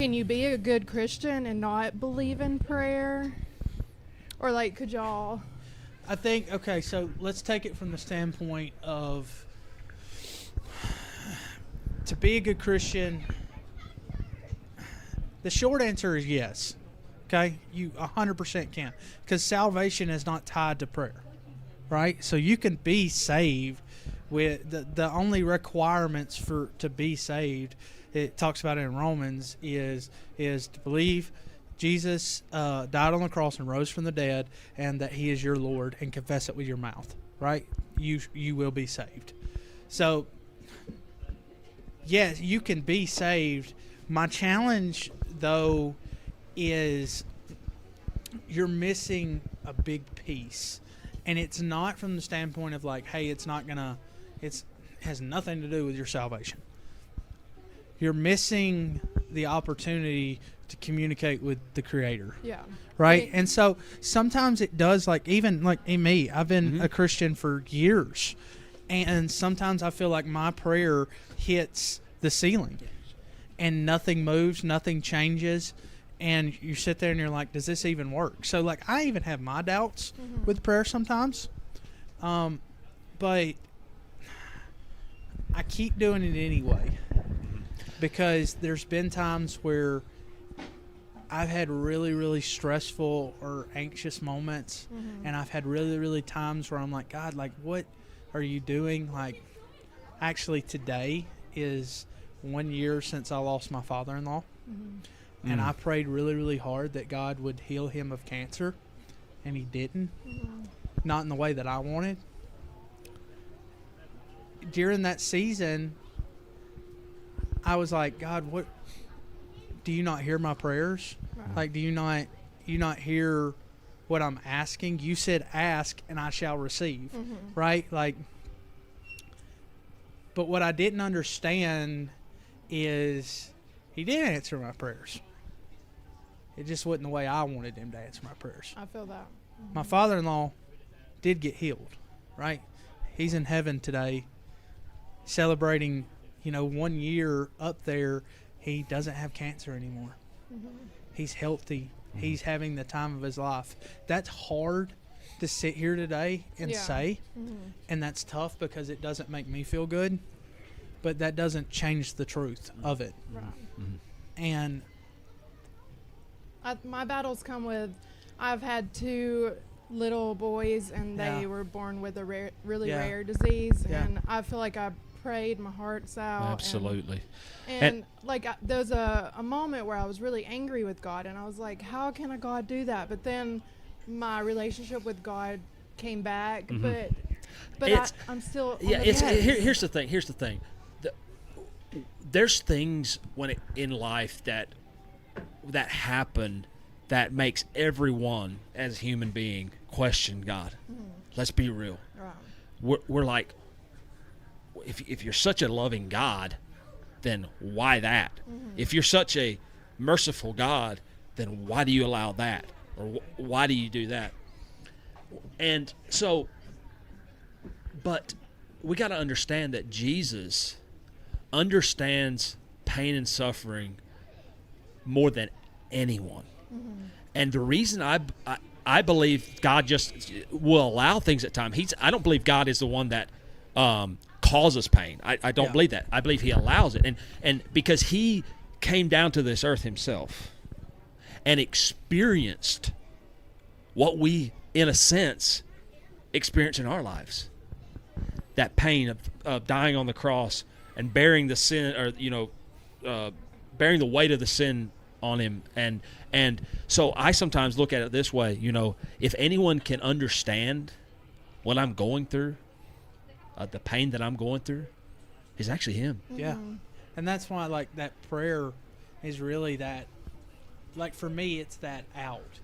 Can you be a good Christian and not believe in prayer? Or like, could y'all? I think, okay, so let's take it from the standpoint of to be a good Christian. The short answer is yes. Okay, you 100% can, because salvation is not tied to prayer, right? So you can be saved with the only requirements for to be saved. It talks about it in Romans is to believe Jesus died on the cross and rose from the dead, and that He is your Lord, and confess it with your mouth. Right? You will be saved. So yes, you can be saved. My challenge, though, is you're missing a big piece, and it's not from the standpoint of like, hey, it has nothing to do with your salvation. You're missing the opportunity to communicate with the Creator. Yeah. Right? And so sometimes it does, like, even like in me, I've been a Christian for years, and sometimes I feel like my prayer hits the ceiling and nothing moves, nothing changes, and you sit there and you're like, does this even work? So like, I even have my doubts with prayer sometimes, but I keep doing it anyway, because there's been times where I've had really, really stressful or anxious moments, and I've had really, really times where I'm like, God, like, what are you doing? Like, actually today is 1 year since I lost my father-in-law, and I prayed really, really hard that God would heal him of cancer, and He didn't. Not in the way that I wanted. During that season, I was like, God, what? Do you not hear my prayers? Right. Like, do you not hear what I'm asking? You said, ask and I shall receive, right? Like, but what I didn't understand is He did answer my prayers. It just wasn't the way I wanted Him to answer my prayers. I feel that. My father-in-law did get healed, right? He's in heaven today, celebrating, 1 year up there. He doesn't have cancer anymore. He's healthy. He's having the time of his life. That's hard to sit here today and say, and that's tough because it doesn't make me feel good, but that doesn't change the truth of it. Right. And My battles come with, I've had two little boys, and they were born with a really rare disease, and I feel like I prayed my hearts out. Absolutely. And like, there was a moment where I was really angry with God, and I was like, how can a God do that? But then my relationship with God came back, but I'm still on the fence. Here's the thing. There's things in life that happen that makes everyone as a human being question God. Let's be real. Right. We're like, if you're such a loving God, then why that? If you're such a merciful God, then why do you allow that? Or why do you do that? And so, but we got to understand that Jesus understands pain and suffering more than anyone. And the reason I believe God just will allow things at times. I don't believe God is the one that causes pain. I don't believe that. I believe He allows it, and because He came down to this earth Himself and experienced what we, in a sense, experience in our lives. That pain of dying on the cross and bearing the sin, or bearing the weight of the sin on Him, and so I sometimes look at it this way. If anyone can understand what I'm going through, the pain that I'm going through, is actually Him. Yeah. And that's why, like, that prayer is really that, like, for me, it's that out.